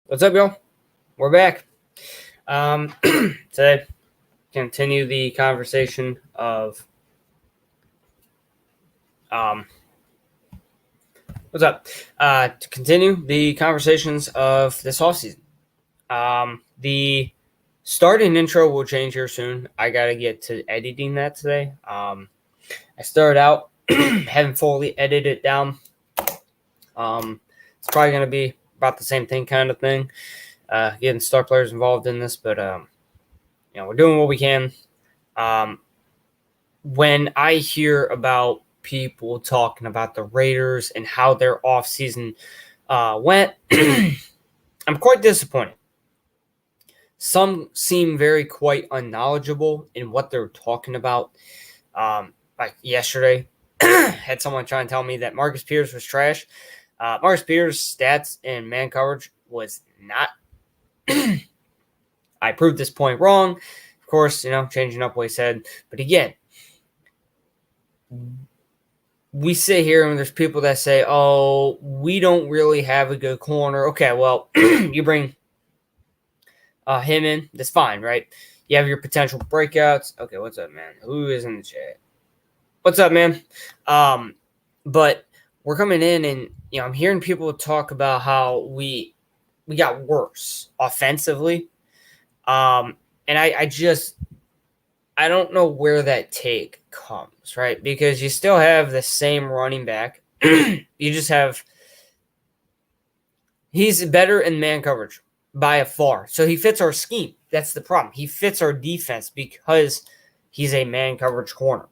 What's up, y'all? We're back. Today, continue the conversation of what's up? To continue the conversations of this offseason. The start and intro will change here soon. I gotta get to editing that today. I started out haven't fully edited it down. It's probably gonna be about the same kind of thing. Getting star players involved in this, but we're doing what we can. When I hear about people talking about the Raiders and how their offseason went, I'm quite disappointed. Some seem very quite unknowledgeable in what they're talking about. Like yesterday, had someone try and tell me that Marcus Peters was trash. Marcus Peters' stats and man coverage was not. I proved this point wrong. Of course, changing up what he said. But again, we sit here and there's people that say, oh, we don't really have a good corner. Okay, well, you bring him in. That's fine, right? You have your potential breakouts. Okay, what's up, man? Who is in the chat? What's up, man? But we're coming in and, I'm hearing people talk about how we got worse offensively. And I don't know where that take comes, right? Because you still have the same running back. You just have he's better in man coverage by a far. So he fits our scheme. That's the problem. He fits our defense because he's a man coverage corner.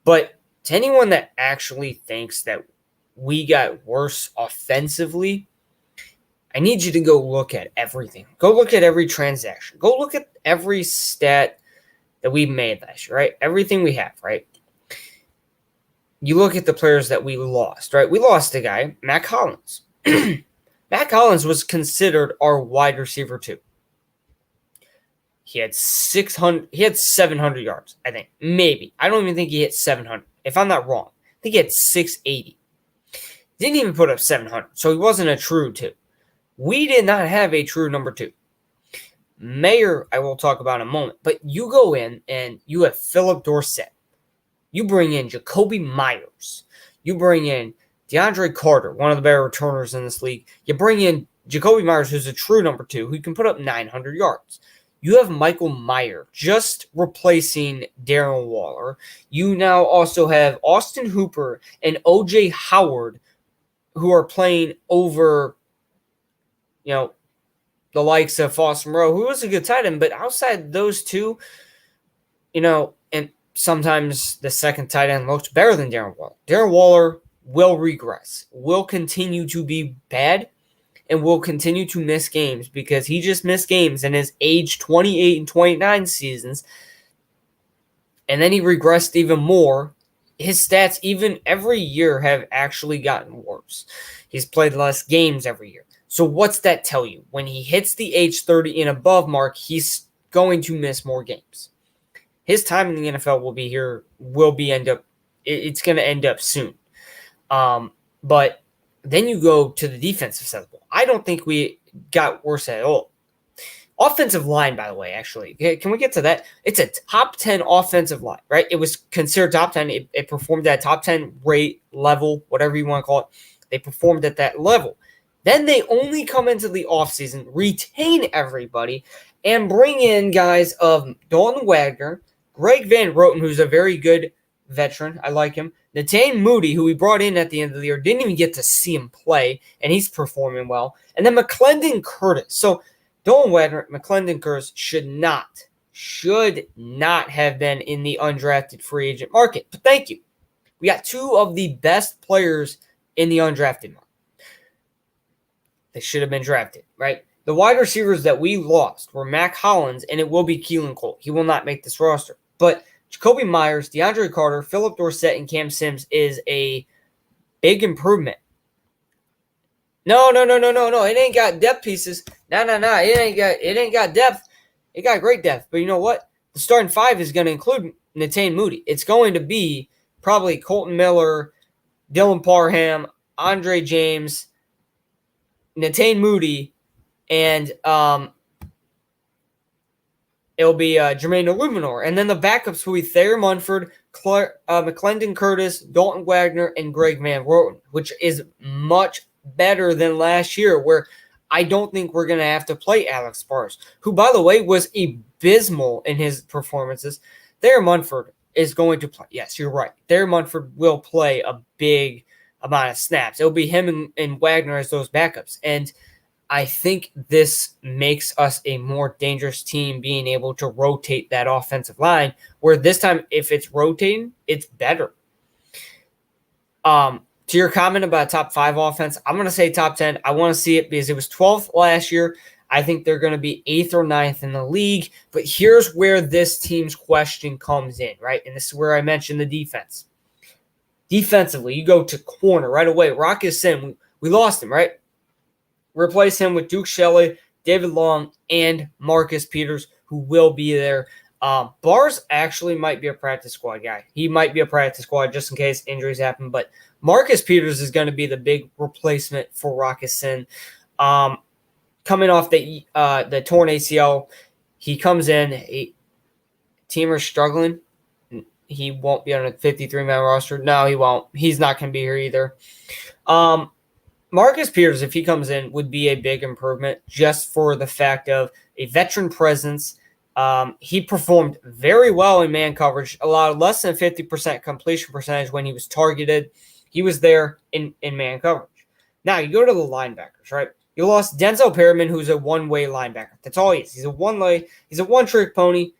But to anyone that actually thinks that we got worse offensively, I need you to go look at everything. Go look at every transaction. Go look at every stat that we made last year, right? Everything we have, right? You look at the players that we lost, right? We lost a guy, Mac Hollins. Mac Hollins was considered our wide receiver too. He had 700 yards, I think. Maybe. I don't even think he hit 700. If I'm not wrong, I think he had 680. Didn't even put up 700, so he wasn't a true two. We did not have a true number two. Mayer, I will talk about in a moment, but you go in and you have Philip Dorsett. You bring in Jacoby Myers. You bring in DeAndre Carter, one of the better returners in this league. You bring in Jacoby Myers, who's a true number two, who can put up 900 yards. You have Michael Mayer just replacing Darren Waller. You now also have Austin Hooper and O.J. Howard, who are playing over, the likes of Foster Moreau, who was a good tight end, but outside those two, and sometimes the second tight end looks better than Darren Waller. Darren Waller will regress, will continue to be bad, and will continue to miss games because he just missed games in his age 28 and 29 seasons, and then he regressed even more. His stats even every year have actually gotten worse. He's played less games every year. So what's that tell you? When he hits the age 30 and above mark, he's going to miss more games. His time in the NFL it's going to end up soon. But then you go to the defensive side of the ball. I don't think we got worse at all. Offensive line, by the way, actually. Can we get to that? It's a top 10 offensive line, right? It was considered top 10. It performed at top 10 rate level, whatever you want to call it. They performed at that level. Then they only come into the offseason, retain everybody, and bring in guys of Dalton Wagner, Greg Van Roten, who's a very good veteran. I like him. Netane Moody, who we brought in at the end of the year, didn't even get to see him play, and he's performing well. And then McClendon Curtis. So Dalton Wagner, McClendon Curtis should not have been in the undrafted free agent market. But thank you. We got two of the best players in the undrafted market. They should have been drafted, right? The wide receivers that we lost were Mac Hollins, and it will be Keelan Cole. He will not make this roster. But Jacoby Myers, DeAndre Carter, Philip Dorsett, and Cam Sims is a big improvement. No. It ain't got depth pieces. No. It ain't got depth. It got great depth. But you know what? The starting five is going to include Netane Moody. It's going to be probably Colton Miller, Dylan Parham, Andre James, Netane Moody, and it'll be Jermaine Illuminor. And then the backups will be Thayer Munford, McClendon Curtis, Dalton Wagner, and Greg Van Roten, which is much better than last year, where I don't think we're going to have to play Alex Bars, who, by the way, was abysmal in his performances. Thayer Munford is going to play. Yes, you're right. Thayer Munford will play a big amount of snaps. It'll be him and Wagner as those backups. And I think this makes us a more dangerous team, being able to rotate that offensive line, where this time, if it's rotating, it's better. To your comment about top 5 offense, I'm going to say top 10. I want to see it because it was 12th last year. I think they're going to be 8th or 9th in the league. But here's where this team's question comes in, right? And this is where I mentioned the defense. Defensively, you go to corner right away. Rock Ya-Sin, we lost him, right? Replace him with Duke Shelley, David Long, and Marcus Peters, who will be there. Bars actually might be a practice squad guy. He might be a practice squad just in case injuries happen. But Marcus Peters is going to be the big replacement for Rock Ya-Sin. Coming off the torn ACL, he comes in. Team are struggling. He won't be on a 53-man roster. No, he won't. He's not going to be here either. Marcus Peters, if he comes in, would be a big improvement just for the fact of a veteran presence. He performed very well in man coverage, allowed less than 50% completion percentage when he was targeted. He was there in man coverage. Now, you go to the linebackers, right? You lost Denzel Perryman, who's a one-way linebacker. That's all he is. He's a one-trick pony.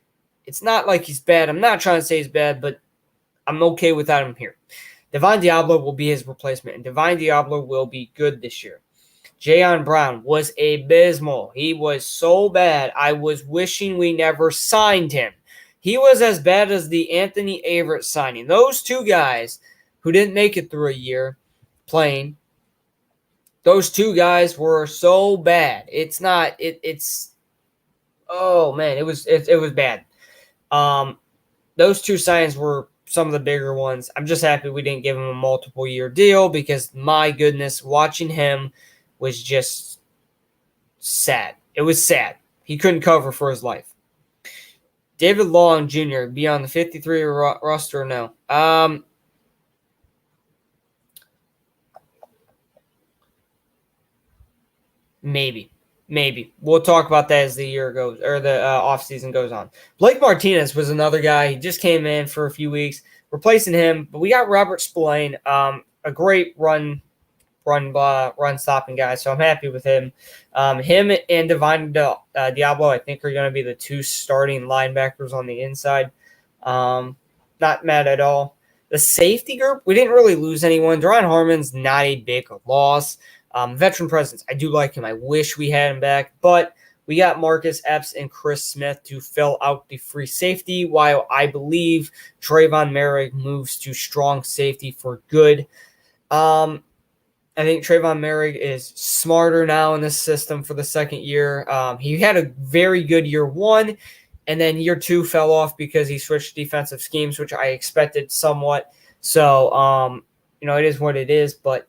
It's not like he's bad. I'm not trying to say he's bad, but I'm okay without him here. Divine Diablo will be his replacement, and Divine Diablo will be good this year. Jayon Brown was abysmal. He was so bad, I was wishing we never signed him. He was as bad as the Anthony Averett signing. Those two guys who didn't make it through a year playing, those two guys were so bad. Oh man, it was bad. Those two signings were some of the bigger ones. I'm just happy we didn't give him a multiple-year deal because, my goodness, watching him was just sad. It was sad. He couldn't cover for his life. David Long Jr. be on the 53 roster or no? Maybe. We'll talk about that as the year goes, or the offseason goes on. Blake Martinez was another guy. He just came in for a few weeks, replacing him. But we got Robert Spillane, a great run stopping guy. So I'm happy with him. Him and Divine Diablo, I think, are going to be the two starting linebackers on the inside. Not mad at all. The safety group, we didn't really lose anyone. Deron Harmon's not a big loss. Veteran presence, I do like him. I wish we had him back, but we got Marcus Epps and Chris Smith to fill out the free safety, while I believe Trayvon Merrick moves to strong safety for good. I think Trayvon Merrick is smarter now in this system for the second year. He had a very good year 1, and then year 2 fell off because he switched defensive schemes, which I expected somewhat. So, it is what it is, but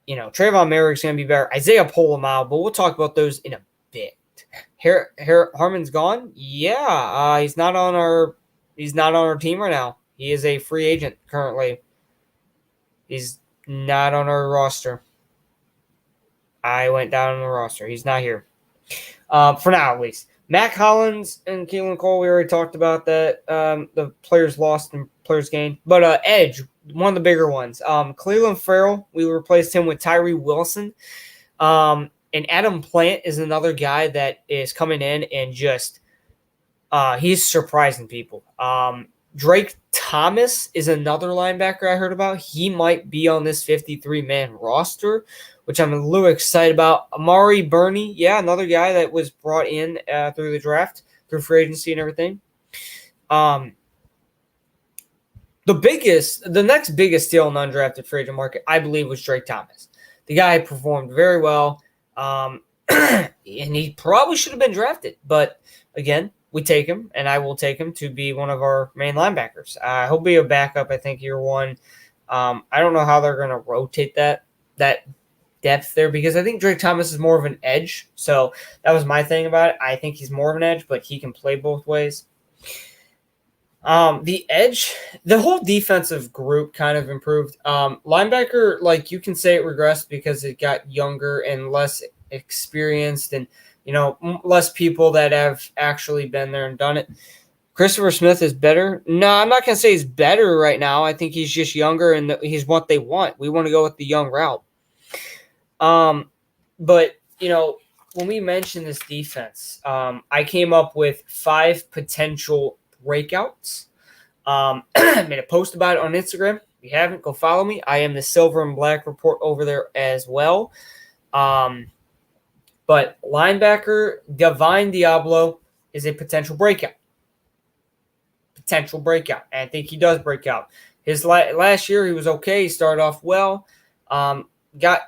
Trayvon Merrick's going to be better. Isaiah Polamalu, but we'll talk about those in a bit. Harmon's gone? Yeah, he's not on our team right now. He is a free agent currently. He's not on our roster. I went down on the roster. He's not here. For now, at least. Mac Hollins and Keelan Cole, we already talked about that. The players lost and players gained. But edge, one of the bigger ones. Cleveland Farrell, we replaced him with Tyree Wilson. And Adam Plant is another guy that is coming in and just he's surprising people. Drake Thomas is another linebacker I heard about. He might be on this 53-man roster, which I'm a little excited about. Amari Burney, yeah, another guy that was brought in through the draft, through free agency and everything. The next biggest steal in the undrafted free agent market, I believe, was Drake Thomas. The guy performed very well, and he probably should have been drafted. But, again, we take him, and I will take him to be one of our main linebackers. He'll be a backup, I think, year 1. I don't know how they're going to rotate that depth there because I think Drake Thomas is more of an edge. So that was my thing about it. I think he's more of an edge, but he can play both ways. The edge, the whole defensive group kind of improved. Linebacker, like you can say it regressed because it got younger and less experienced and, less people that have actually been there and done it. Christopher Smith is better. No, I'm not going to say he's better right now. I think he's just younger and he's what they want. We want to go with the young route. But, when we mentioned this defense, I came up with 5 potential breakouts. I made a post about it on Instagram. If you haven't, go follow me. I am the Silver and Black Report over there as well. But linebacker Divine Diablo is a potential breakout. And I think he does break out. His last year, he was okay. He started off well. Got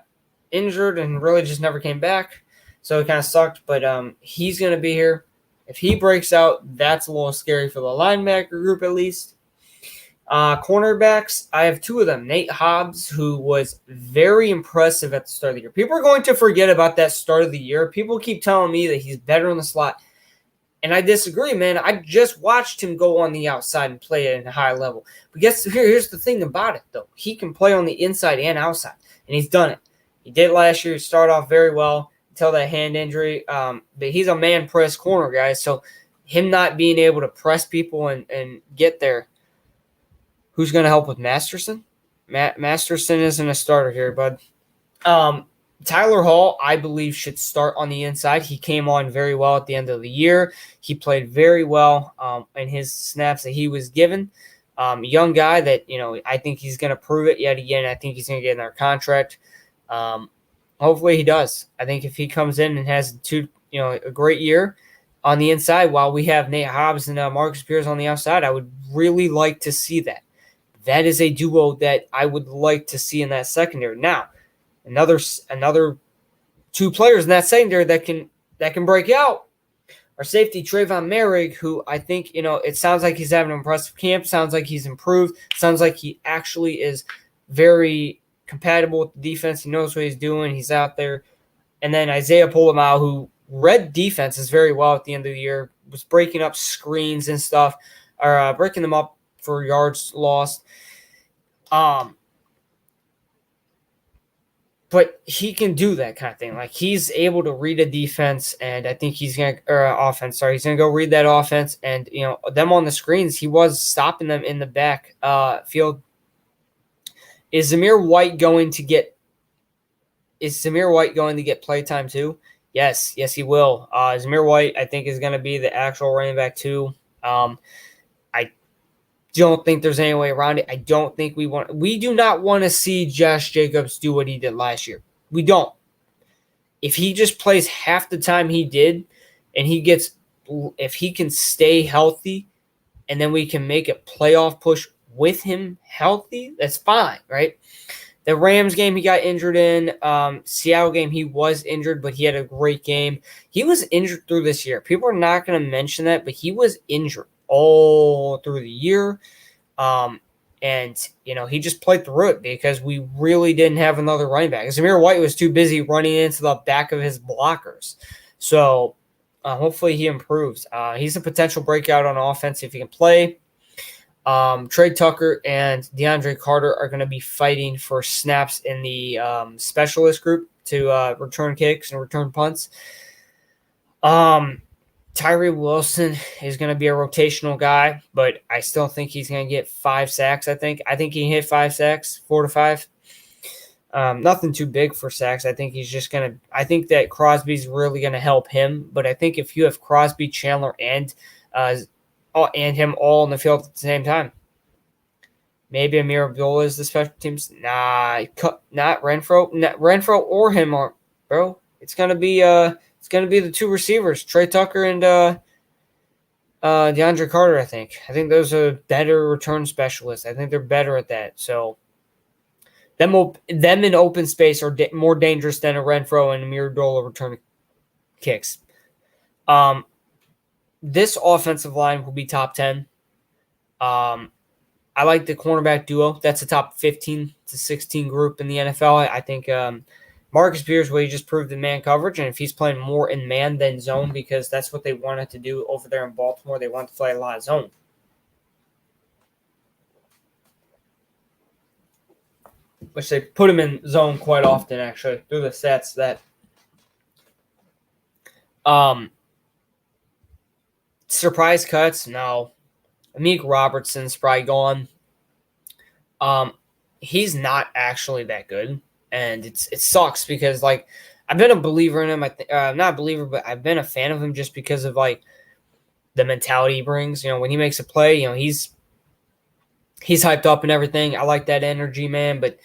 injured and really just never came back. So it kind of sucked. But he's going to be here. If he breaks out, that's a little scary for the linebacker group at least. Cornerbacks, I have 2 of them. Nate Hobbs, who was very impressive at the start of the year. People are going to forget about that start of the year. People keep telling me that he's better in the slot. And I disagree, man. I just watched him go on the outside and play at a high level. But here's the thing about it, though. He can play on the inside and outside, and he's done it. He did last year. He started off very well until that hand injury. But he's a man-press corner, guys. So him not being able to press people and get there, who's going to help with Masterson? Masterson isn't a starter here, bud. Tyler Hall, I believe, should start on the inside. He came on very well at the end of the year. He played very well in his snaps that he was given. Young guy that, I think he's going to prove it yet again. I think he's going to get another contract. Hopefully he does. I think if he comes in and has a great year on the inside while we have Nate Hobbs and Marcus Pierce on the outside, I would really like to see that. That is a duo that I would like to see in that secondary. Now, another 2 players in that secondary that can break out are safety Trayvon Merrick, who I think, it sounds like he's having an impressive camp. Sounds like he's improved. Sounds like he actually is very compatible with the defense. He knows what he's doing. He's out there. And then Isaiah Polamau, who read defenses very well at the end of the year, was breaking up screens and stuff, or breaking them up for yards lost. But he can do that kind of thing. Like, he's able to read a defense, and I think he's going to – or offense, sorry. He's going to go read that offense. And, them on the screens, he was stopping them in the back field. Is Zamir White going to get playtime too? Yes, he will. Zamir White, I think, is going to be the actual running back too. I don't think there's any way around it. I don't think we do not want to see Josh Jacobs do what he did last year. We don't. If he just plays half the time he did, and if he can stay healthy, and then we can make a playoff push with him healthy, that's fine, right? The Rams game he got injured in. Seattle game he was injured, but he had a great game. He was injured through this year. People are not going to mention that, but he was injured all through the year. And, he just played through it because we really didn't have another running back. Zamir White was too busy running into the back of his blockers. So hopefully he improves. He's a potential breakout on offense if he can play. Trey Tucker and DeAndre Carter are going to be fighting for snaps in the specialist group to return kicks and return punts. Tyree Wilson is going to be a rotational guy, but I still think he's going to get 5 sacks, I think. I think he can hit 5 sacks, 4 to 5. Nothing too big for sacks. I think he's just going to – I think that Crosby's really going to help him. But I think if you have Crosby, Chandler, and him all in the field at the same time, maybe Amir Abdullah is the special teams. Nah, not Renfro. Renfro or him, bro. It's going to be the 2 receivers, Trey Tucker and DeAndre Carter, I think. I think those are better return specialists. I think they're better at that. So them in open space are more dangerous than a Renfro and Amir Abdullah return kicks. This offensive line will be top 10. I like the cornerback duo. That's a top 15 to 16 group in the NFL. I think Marcus Peters, well, he just proved in man coverage, and if he's playing more in man than zone, because that's what they wanted to do over there in Baltimore, they wanted to play a lot of zone. Which they put him in zone quite often, actually, through the stats that surprise cuts, no. Amik Robertson's probably gone. He's not actually that good, and it sucks because like I've been a believer in him. Not a believer, but I've been a fan of him just because of like the mentality he brings. You know, when he makes a play, you know he's hyped up and everything. I like that energy, man. But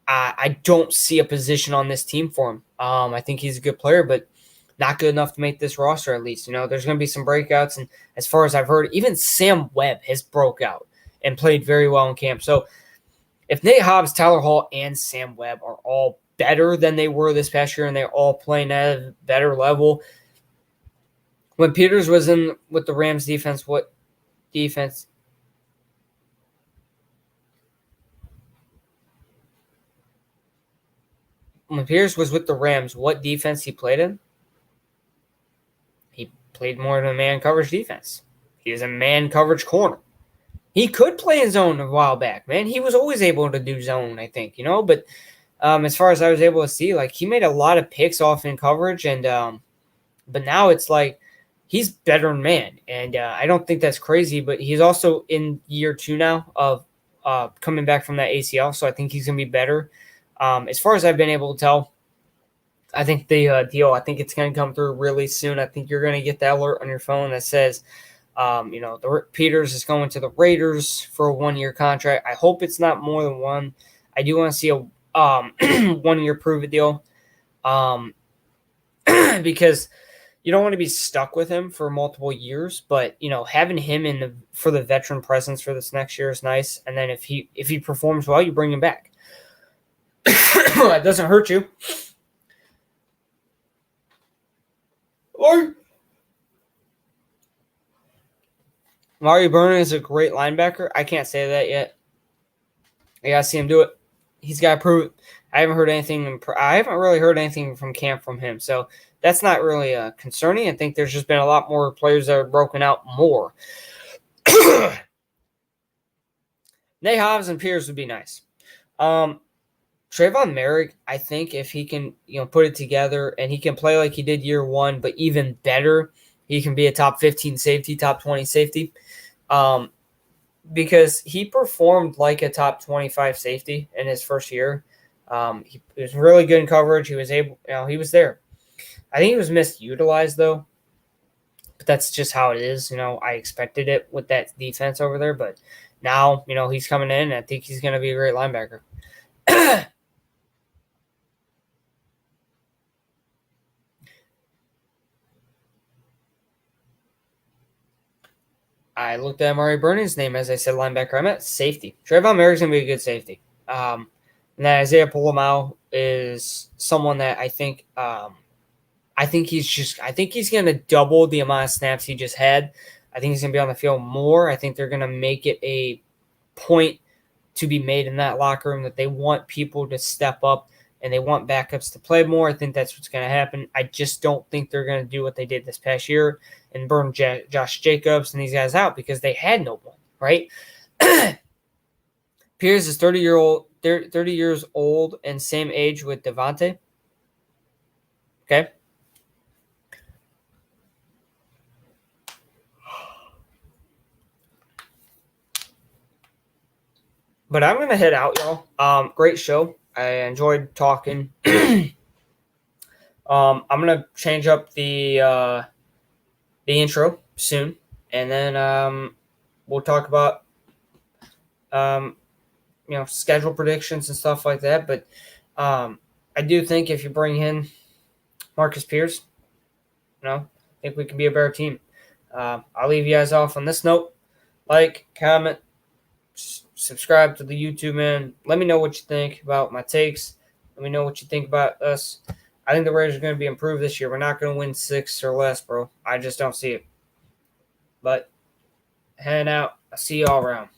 I don't see a position on this team for him. I think he's a good player, but not good enough to make this roster at least. You know, there's going to be some breakouts, and as far as I've heard, even Sam Webb has broke out and played very well in camp. So if Nate Hobbs, Tyler Hall, and Sam Webb are all better than they were this past year and they're all playing at a better level, when Peters was in with the Rams defense, what defense? When Peters was with the Rams, what defense he played in? He played more in a man coverage defense. He was a man coverage corner. He could play in zone a while back, man. He was always able to do zone, I think, you know. But as far as I was able to see, like he made a lot of picks off in coverage, and but now it's like he's better in man, and I don't think that's crazy. But he's also in year 2 now of coming back from that ACL, so I think he's gonna be better. As far as I've been able to tell, I think the deal, I think it's gonna come through really soon. I think you're gonna get that alert on your phone that says, the Peters is going to the Raiders for a 1-year contract. I hope it's not more than one. I do want to see a 1-year prove-it deal, because you don't want to be stuck with him for multiple years. But having him for the veteran presence for this next year is nice. And then if he performs well, you bring him back. That doesn't hurt you. Or Mario Burnham is a great linebacker. I can't say that yet. I gotta see him do it. He's got to prove it. I haven't really heard anything from camp from him, so that's not really concerning. I think there's just been a lot more players that are broken out more. Nate Hobbs and Pierce would be nice. Trayvon Merrick, I think if he can, put it together and he can play like he did year 1, but even better, he can be a top 15 safety, top 20 safety. Because he performed like a top 25 safety in his first year. He was really good in coverage. He was he was there. I think he was misutilized though, but that's just how it is. I expected it with that defense over there, but now, he's coming in and I think he's going to be a great linebacker. I looked at Amari Burning's name as I said linebacker. I meant safety. Trayvon Merrick's going to be a good safety. And then Isaiah Polamalu is someone that I think he's going to double the amount of snaps he just had. I think he's going to be on the field more. I think they're going to make it a point to be made in that locker room that they want people to step up and they want backups to play more. I think that's what's going to happen. I just don't think they're going to do what they did this past year and burn Josh Jacobs and these guys out because they had no one, right? Pierce is 30 years old and same age with Devontae. Okay. But I'm going to head out, y'all. Great show. I enjoyed talking. I'm going to change up the intro soon, and then we'll talk about schedule predictions and stuff like that. But I do think if you bring in Marcus Peters, I think we can be a better team. I'll leave you guys off on this note. Like, comment, subscribe to the YouTube, man. Let me know what you think about my takes. Let me know what you think about us. I think the Raiders are going to be improved this year. We're not going to win 6 or less, bro. I just don't see it. But heading out. I'll see you all around.